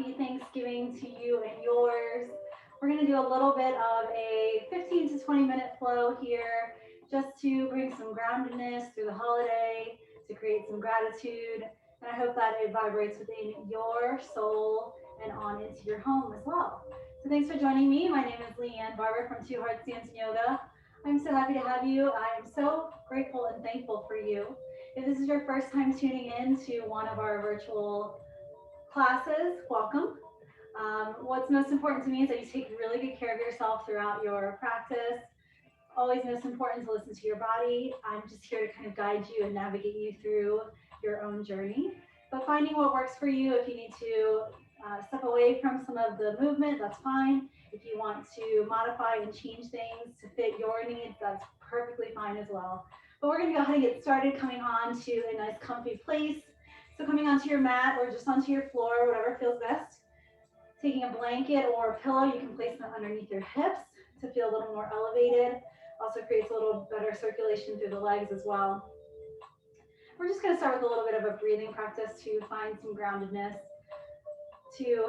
happy Thanksgiving to you and yours. We're going to do a little bit of a 15 to 20-minute flow here just to bring some groundedness through the holiday, to create some gratitude. And I hope that it vibrates within your soul and on into your home as well. So thanks for joining me. My name is Leanne Barber from Two Hearts Dance and Yoga. I'm so happy to have you. I am so grateful and thankful for you. If this is your first time tuning in to one of our virtual classes, welcome. What's most important to me is that you take really good care of yourself throughout your practice. Always most important to listen to your body. I'm just here to kind of guide you and navigate you through your own journey. But finding what works for you, if you need to step away from some of the movement, that's fine. If you want to modify and change things to fit your needs, that's perfectly fine as well. But we're going to go ahead and get started, coming on to a nice comfy place. So coming onto your mat or just onto your floor, whatever feels best. Taking a blanket or a pillow, you can place them underneath your hips to feel a little more elevated. Also creates a little better circulation through the legs as well. We're just going to start with a little bit of a breathing practice to find some groundedness, to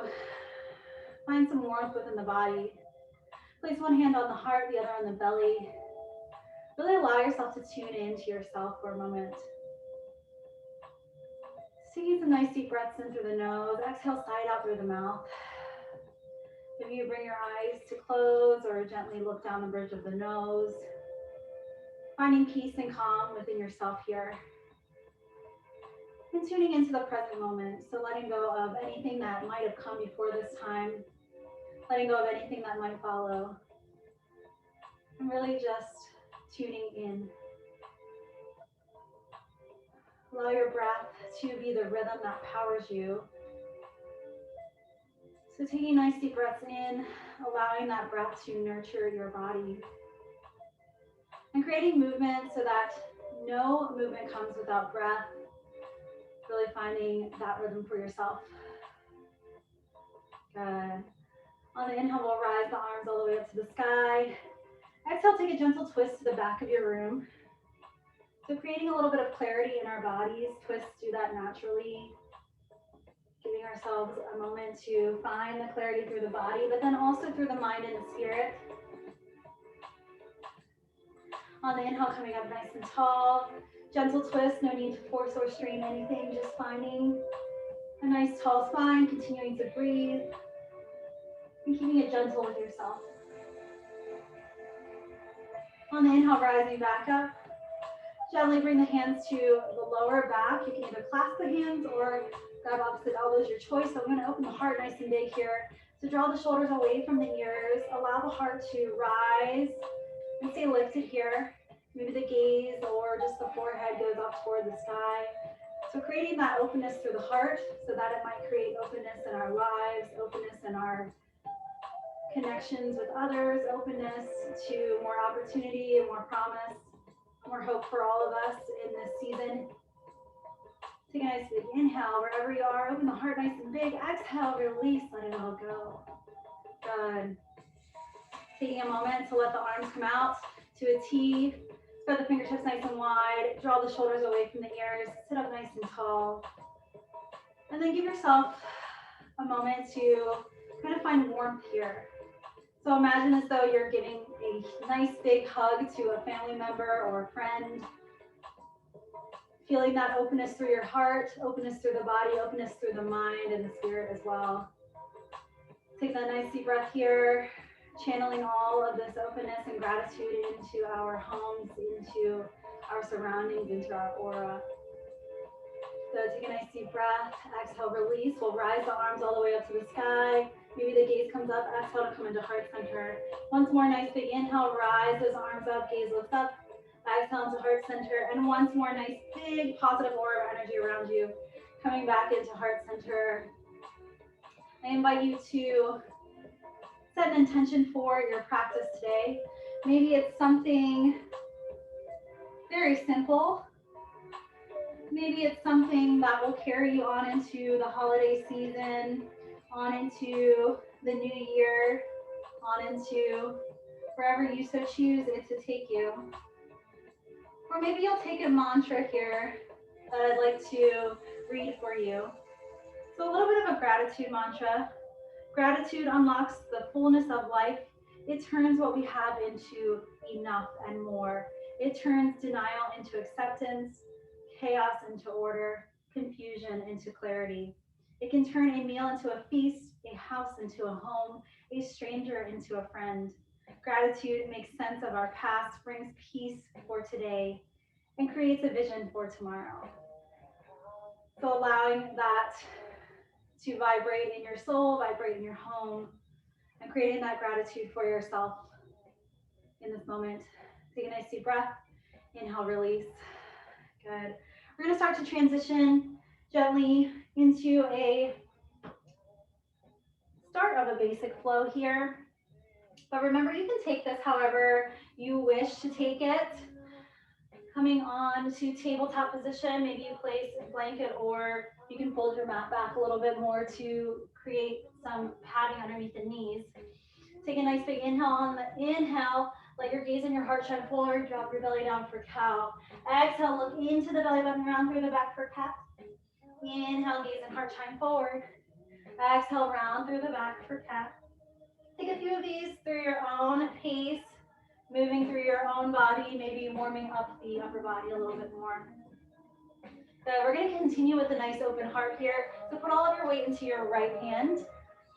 find some warmth within the body. Place one hand on the heart, the other on the belly. Really allow yourself to tune into yourself for a moment. Taking some nice deep breaths in through the nose. Exhale, sigh it out through the mouth. Maybe you bring your eyes to close or gently look down the bridge of the nose. Finding peace and calm within yourself here. And tuning into the present moment. So letting go of anything that might have come before this time. Letting go of anything that might follow. And really just tuning in. Allow your breath to be the rhythm that powers you. So taking nice deep breaths in, allowing that breath to nurture your body. And creating movement so that no movement comes without breath. Really finding that rhythm for yourself. Good. On the inhale, we'll rise the arms all the way up to the sky. Exhale, take a gentle twist to the back of your room. So creating a little bit of clarity in our bodies. Twists do that naturally. Giving ourselves a moment to find the clarity through the body, but then also through the mind and the spirit. On the inhale, coming up nice and tall. Gentle twist, no need to force or strain anything, just finding a nice tall spine, continuing to breathe, and keeping it gentle with yourself. On the inhale, rising back up. Gently bring the hands to the lower back. You can either clasp the hands or grab opposite elbows, your choice. So I'm going to open the heart nice and big here. So draw the shoulders away from the ears. Allow the heart to rise and stay lifted here. Maybe the gaze or just the forehead goes up toward the sky. So creating that openness through the heart so that it might create openness in our lives, openness in our connections with others, openness to more opportunity and more promise, more hope for all of us in this season. Take a nice big inhale wherever you are. Open the heart nice and big. Exhale, release, let it all go. Good. Taking a moment to let the arms come out to a T. Spread the fingertips nice and wide. Draw the shoulders away from the ears. Sit up nice and tall. And then give yourself a moment to kind of find warmth here. So imagine as though you're giving a nice big hug to a family member or a friend. Feeling that openness through your heart, openness through the body, openness through the mind and the spirit as well. Take that nice deep breath here. Channeling all of this openness and gratitude into our homes, into our surroundings, into our aura. So take a nice deep breath. Exhale, release. We'll rise the arms all the way up to the sky. Maybe the gaze comes up. Exhale to come into heart center. Once more, nice big inhale. Rise those arms up. Gaze lifts up. Exhale into heart center. And once more, nice big positive aura of energy around you. Coming back into heart center. I invite you to set an intention for your practice today. Maybe it's something very simple. Maybe it's something that will carry you on into the holiday season, on into the new year, on into wherever you so choose it to take you. Or maybe you'll take a mantra here that I'd like to read for you. So a little bit of a gratitude mantra. Gratitude unlocks the fullness of life. It turns what we have into enough and more. It turns denial into acceptance, chaos into order, confusion into clarity. It can turn a meal into a feast, a house into a home, a stranger into a friend. Gratitude makes sense of our past, brings peace for today, and creates a vision for tomorrow. So allowing that to vibrate in your soul, vibrate in your home, and creating that gratitude for yourself in this moment. Take a nice deep breath. Inhale, release. Good. We're going to start to transition gently into a start of a basic flow here. But remember, you can take this however you wish to take it. Coming on to tabletop position, maybe you place a blanket or you can fold your mat back a little bit more to create some padding underneath the knees. Take a nice big inhale. On the inhale, let your gaze and your heart shine forward. Drop your belly down for cow. Exhale, look into the belly button, round through the back for cat. Inhale, gaze and heart shine forward. Exhale, round through the back for cat. Take a few of these through your own pace, moving through your own body, maybe warming up the upper body a little bit more. Good. We're going to continue with a nice open heart here. So put all of your weight into your right hand.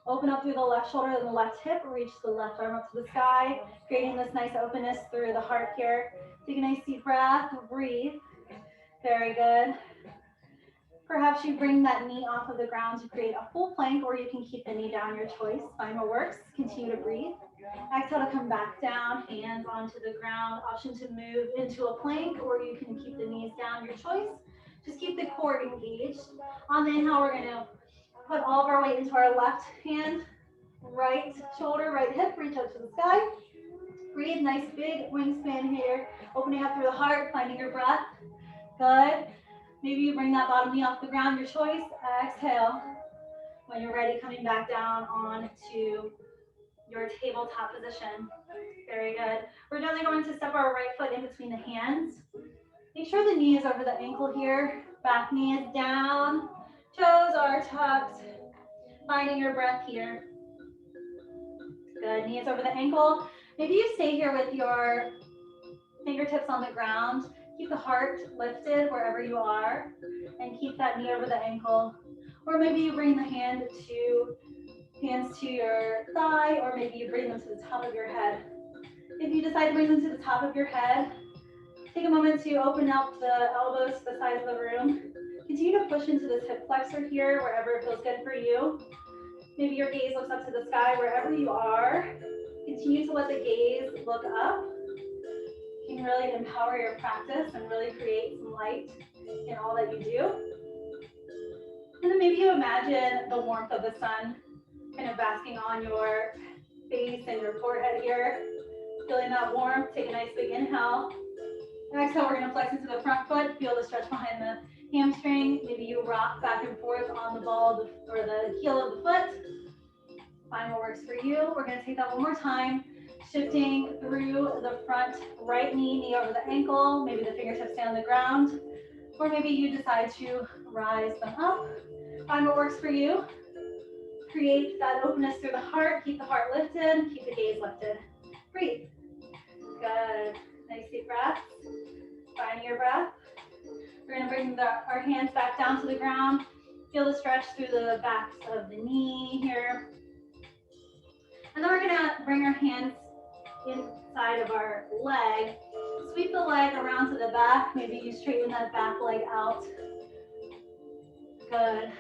Open up through the left shoulder and the left hip. Reach the left arm up to the sky, creating this nice openness through the heart here. Take a nice deep breath. Breathe. Very good. Perhaps you bring that knee off of the ground to create a full plank, or you can keep the knee down, your choice. Find what works. Continue to breathe. Exhale to come back down, hands onto the ground. Option to move into a plank, or you can keep the knees down, your choice. Just keep the core engaged. On the inhale, we're going to put all of our weight into our left hand, right shoulder, right hip, reach up to the sky. Breathe, nice big wingspan here. Opening up through the heart, finding your breath. Good. Maybe you bring that bottom knee off the ground, your choice. Exhale. When you're ready, coming back down onto your tabletop position. Very good. We're gently going to step our right foot in between the hands. Make sure the knee is over the ankle here. Back knee is down. Toes are tucked. Finding your breath here. Good. Knees over the ankle. Maybe you stay here with your fingertips on the ground. Keep the heart lifted wherever you are. And keep that knee over the ankle. Or maybe you bring the hands to your thigh, or maybe you bring them to the top of your head. If you decide to bring them to the top of your head, take a moment to open up the elbows to the sides of the room. Continue to push into this hip flexor here, wherever it feels good for you. Maybe your gaze looks up to the sky wherever you are. Continue to let the gaze look up. You can really empower your practice and really create some light in all that you do. And then maybe you imagine the warmth of the sun kind of basking on your face and your forehead here. Feeling that warmth, take a nice big inhale. Exhale, we're going to flex into the front foot. Feel the stretch behind the hamstring. Maybe you rock back and forth on the ball or the heel of the foot. Find what works for you. We're going to take that one more time. Shifting through the front right knee, knee over the ankle. Maybe the fingertips stay on the ground. Or maybe you decide to rise them up. Find what works for you. Create that openness through the heart. Keep the heart lifted. Keep the gaze lifted. Breathe. Good. Nice deep breath. Finding your breath. We're going to bring our hands back down to the ground. Feel the stretch through the backs of the knee here. And then we're going to bring our hands inside of our leg. Sweep the leg around to the back. Maybe you straighten that back leg out. Good.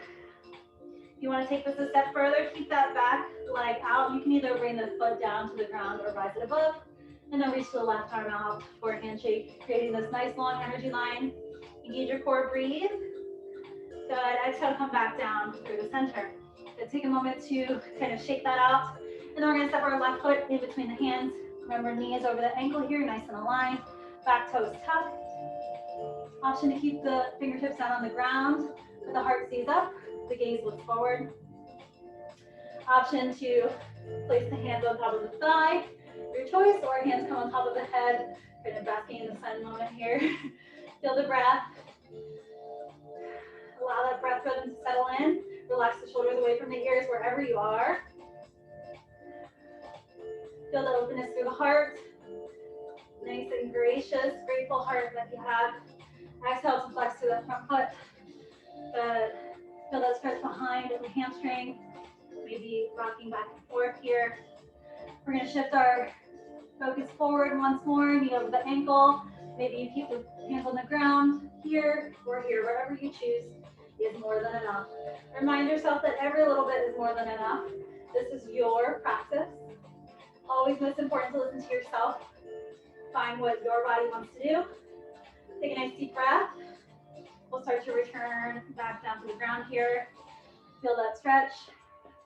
If you want to take this a step further, keep that back leg out. You can either bring the foot down to the ground or rise it above. And then reach the left arm out for a handshake, creating this nice long energy line. Engage your core, breathe. Good. Exhale, come back down through the center. So take a moment to kind of shake that out. And then we're going to step our left foot in between the hands. Remember, knee is over the ankle here, nice and aligned. Back toes tucked. Option to keep the fingertips down on the ground, but the heart stays up, the gaze looks forward. Option to place the hands on top of the thigh, your choice, or hands come on top of the head, kind of basking in the sun moment here. Feel the breath. Allow that breath rhythm to settle in. Relax the shoulders away from the ears wherever you are. Feel the openness through the heart. Nice and gracious, grateful heart that you have. Exhale to flex through the front foot. Good. Feel that stretch behind the hamstring. Maybe rocking back and forth here. We're going to shift our focus forward once more, knee over the ankle. Maybe you keep the hands on the ground here or here, wherever you choose is more than enough. Remind yourself that every little bit is more than enough. This is your practice. Always most important to listen to yourself. Find what your body wants to do. Take a nice deep breath. We'll start to return back down to the ground here. Feel that stretch.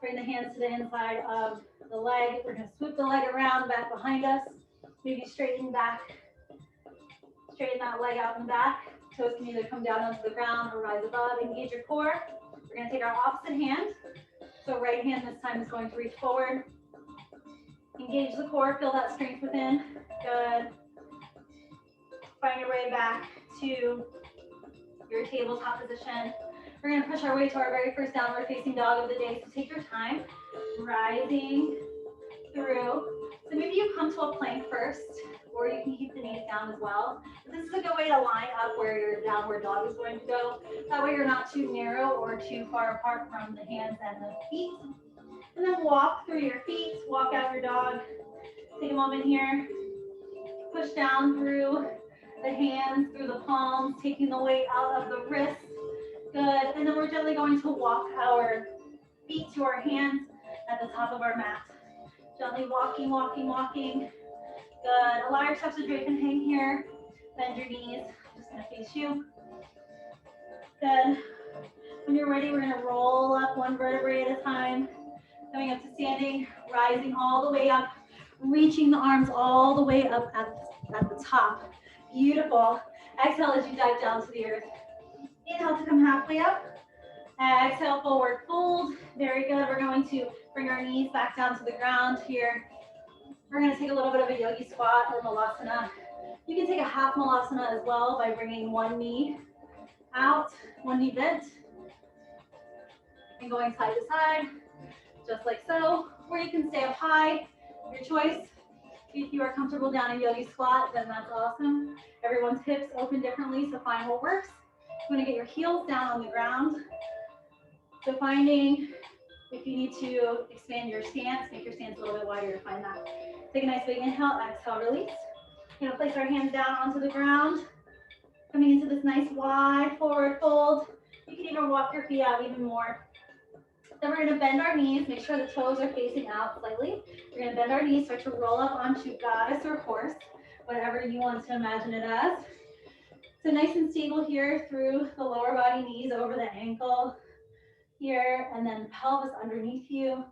Bring the hands to the inside of the leg. We're going to swoop the leg around back behind us. Maybe straighten back. Straighten that leg out in the back. Toes can either come down onto the ground or rise above. Engage your core. We're going to take our opposite hand. So right hand this time is going to reach forward. Engage the core. Feel that strength within. Good. Find your way back to your tabletop position. We're going to push our way to our very first downward facing dog of the day. So take your time, rising through. So maybe you come to a plank first, or you can keep the knees down as well. But this is a good way to line up where your downward dog is going to go. That way you're not too narrow or too far apart from the hands and the feet. And then walk through your feet, walk out your dog. Take a moment here. Push down through the hands, through the palms, taking the weight out of the wrists. Good. And then we're gently going to walk our feet to our hands at the top of our mat. Gently walking, walking, walking. Good. Allow yourself to drape and hang here. Bend your knees. Just going to face you. Good. When you're ready, we're going to roll up one vertebrae at a time. Coming up to standing, rising all the way up, reaching the arms all the way up at the top. Beautiful. Exhale as you dive down to the earth. Inhale to come halfway up. Exhale, forward fold. Very good. We're going to bring our knees back down to the ground here. We're going to take a little bit of a yogi squat or malasana. You can take a half malasana as well by bringing one knee out, one knee bent, and going side to side, just like so. Or you can stay up high, your choice. If you are comfortable down in yogi squat, then that's awesome. Everyone's hips open differently, so find what works. You want to get your heels down on the ground. So finding if you need to expand your stance, make your stance a little bit wider to find that. Take a nice big inhale, exhale, release. We're going to place our hands down onto the ground. Coming into this nice wide forward fold. You can even walk your feet out even more. Then we're going to bend our knees, make sure the toes are facing out slightly. We're going to bend our knees, start to roll up onto goddess or horse, whatever you want to imagine it as. So nice and stable here through the lower body, knees over the ankle here, and then pelvis underneath you.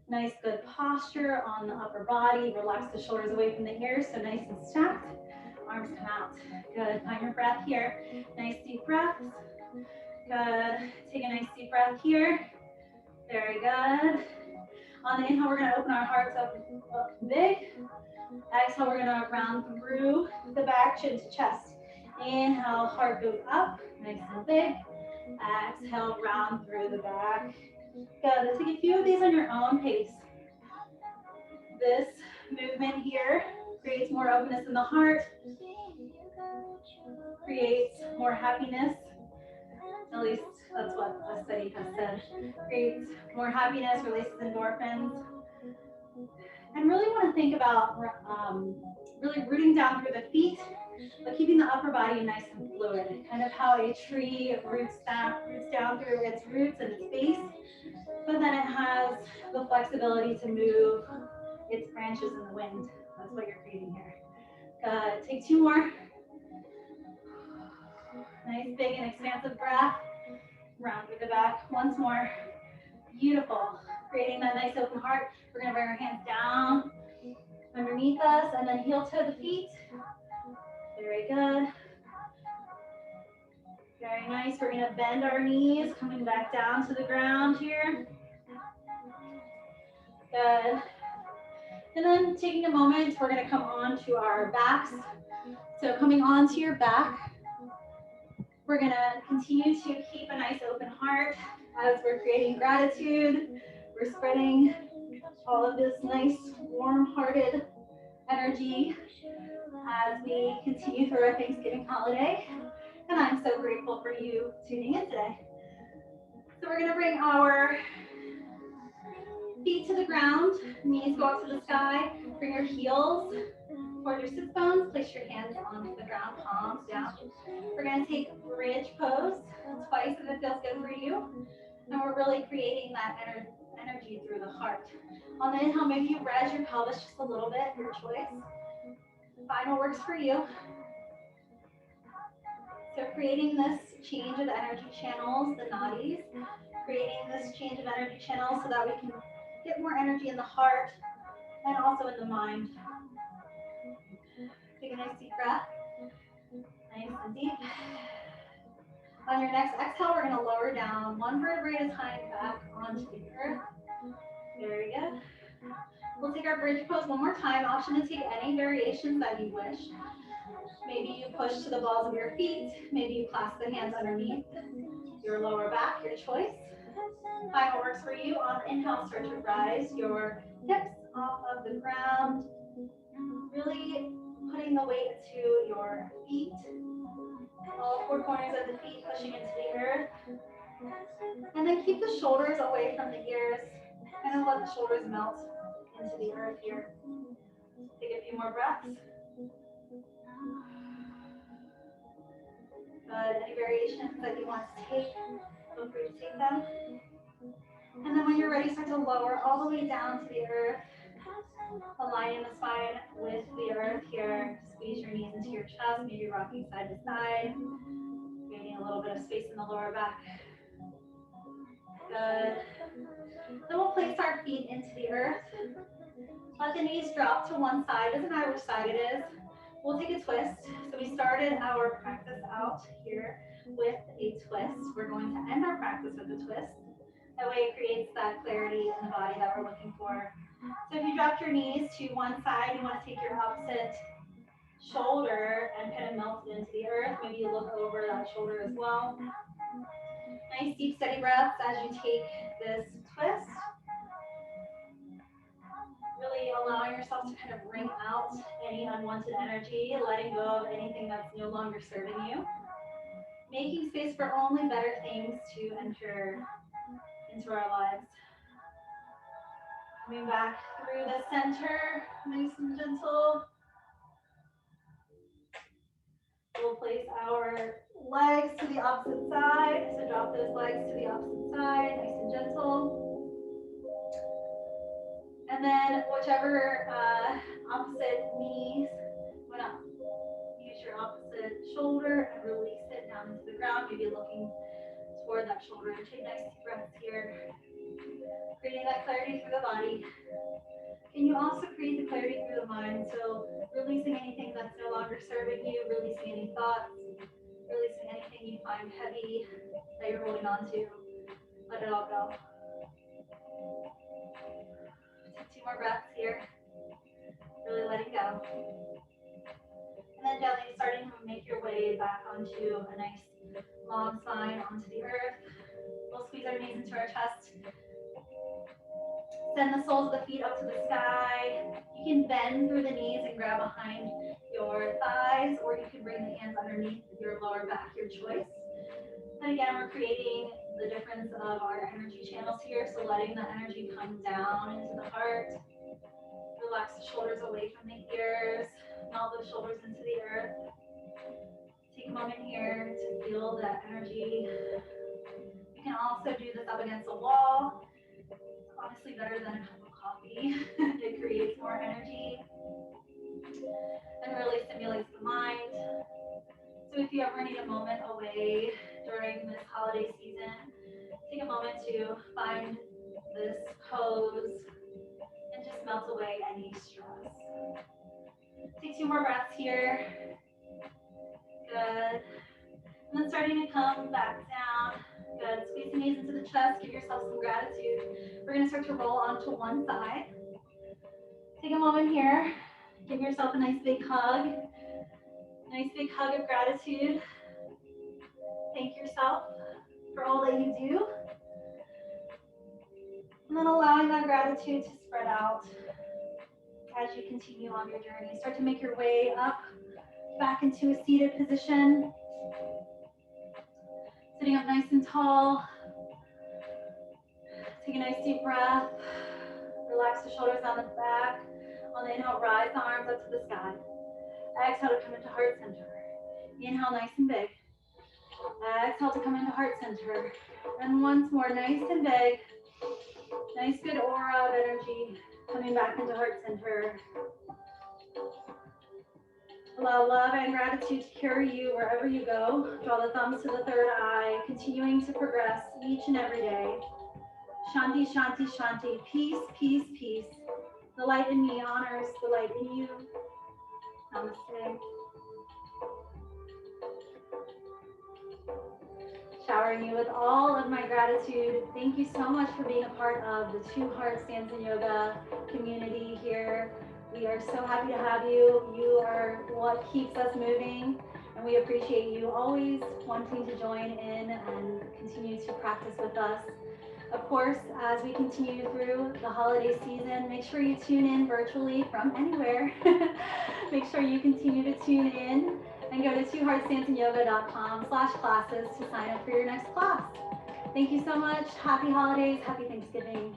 Nice good posture on the upper body. Relax the shoulders away from the ears, so nice and stacked. Arms come out. Good. Find your breath here. Nice deep breaths. Good. Take a nice deep breath here. Very good. On the inhale, we're going to open our hearts up big. Exhale, we're going to round through the back, chin to chest. Inhale, heart goes up, nice and big. Exhale, round through the back. Good. Take a few of these on your own pace. This movement here creates more openness in the heart, creates more happiness. At least that's what a study has said. Creates more happiness, releases endorphins. And really want to think about really rooting down through the feet, but keeping the upper body nice and fluid. Kind of how a tree roots down through its roots and its base, but then it has the flexibility to move its branches in the wind. That's what you're creating here. Good. Take two more. Nice, big and expansive breath. Round through the back. Once more. Beautiful. Creating that nice open heart. We're going to bring our hands down underneath us and then heel to the feet. Very good. Very nice. We're going to bend our knees, coming back down to the ground here. Good. And then taking a moment, we're going to come on to our backs. So coming onto your back, we're going to continue to keep a nice open heart. As we're creating gratitude, we're spreading all of this nice, warm-hearted energy as we continue through our Thanksgiving holiday. And I'm so grateful for you tuning in today. So we're going to bring our feet to the ground, knees go up to the sky, bring your heels toward your sit bones, place your hands onto the ground, palms down. We're going to take bridge pose twice if it feels good for you. And we're really creating that energy through the heart. On the inhale, maybe you raise your pelvis just a little bit, your choice. Find what works for you. So creating this change of energy channels, the nadis, creating this change of energy channels so that we can get more energy in the heart and also in the mind. Take a nice deep breath. Nice and deep. On your next exhale, we're going to lower down one vertebrae at a time back onto the earth. Very good. We'll take our bridge pose one more time. Option to take any variations that you wish. Maybe you push to the balls of your feet. Maybe you clasp the hands underneath your lower back, your choice. Find what works for you. On inhale, start to rise your hips off of the ground. Really putting the weight to your feet. All four corners of the feet pushing into the earth. And then keep the shoulders away from the ears. Kind of let the shoulders melt into the earth here. Take a few more breaths. Good. Any variations that you want to take, feel free to take them. And then when you're ready, start to lower all the way down to the earth. Aligning the spine with the earth here. Squeeze your knees into your chest, maybe rocking side to side. Creating a little bit of space in the lower back. Good. Then we'll place our feet into the earth. Let the knees drop to one side. Doesn't matter which side it is. We'll take a twist. So we started our practice out here with a twist. We're going to end our practice with a twist. That way it creates that clarity in the body that we're looking for. So if you dropped your knees to one side, you want to take your opposite shoulder and kind of melt it into the earth. Maybe you look over that shoulder as well. Nice deep steady breaths as you take this twist. Really allowing yourself to kind of bring out any unwanted energy, letting go of anything that's no longer serving you. Making space for only better things to enter into our lives. Coming back through the center, nice and gentle. We'll place our legs to the opposite side. So drop those legs to the opposite side, nice and gentle. And then whichever opposite knees, went up. Use your opposite shoulder and release it down into the ground, maybe looking toward that shoulder. Take nice deep breaths here. Creating that clarity through the body. Can you also create the clarity through the mind? So releasing anything that's no longer serving you, releasing any thoughts, releasing anything you find heavy that you're holding on to. Let it all go. Take 2 more breaths here. Really letting go. And then gently starting to make your way back onto a nice long spine onto the earth. We'll squeeze our knees into our chest. Send the soles of the feet up to the sky. You can bend through the knees and grab behind your thighs, or you can bring the hands underneath your lower back, your choice. And again, we're creating the difference of our energy channels here, so letting the energy come down into the heart. Relax the shoulders away from the ears. Melt those shoulders into the earth. Take a moment here to feel that energy. You can also do this up against a wall. Honestly, better than a cup of coffee. It creates more energy and really stimulates the mind. So if you ever need a moment away during this holiday season, take a moment to find this pose and just melt away any stress. Take 2 more breaths here. Good. And then starting to come back down. Good. Squeeze the knees into the chest. Give yourself some gratitude. We're going to start to roll onto one side. Take a moment here. Give yourself a nice big hug. Nice big hug of gratitude. Thank yourself for all that you do. allowing that gratitude to spread out as you continue on your journey. Start to make your way up, back into a seated position. Sitting up nice and tall. Take a nice deep breath. Relax the shoulders down the back. On the inhale, rise the arms up to the sky. Exhale to come into heart center. Inhale nice and big. Exhale to come into heart center. And once more, nice and big. Nice good aura of energy coming back into heart center. Allow love and gratitude to carry you wherever you go. Draw the thumbs to the third eye, continuing to progress each and every day. Shanti, shanti, shanti. Peace, peace, peace. The light in me honors the light in you. Namaste. Showering you with all of my gratitude. Thank you so much for being a part of the Two Hearts Dance and Yoga community here. We are so happy to have you. You are what keeps us moving, and we appreciate you always wanting to join in and continue to practice with us. Of course, as we continue through the holiday season, make sure you tune in virtually from anywhere. Make sure you continue to tune in and go to twoheartsdanceandyoga.com/classes to sign up for your next class. Thank you so much. Happy holidays. Happy Thanksgiving.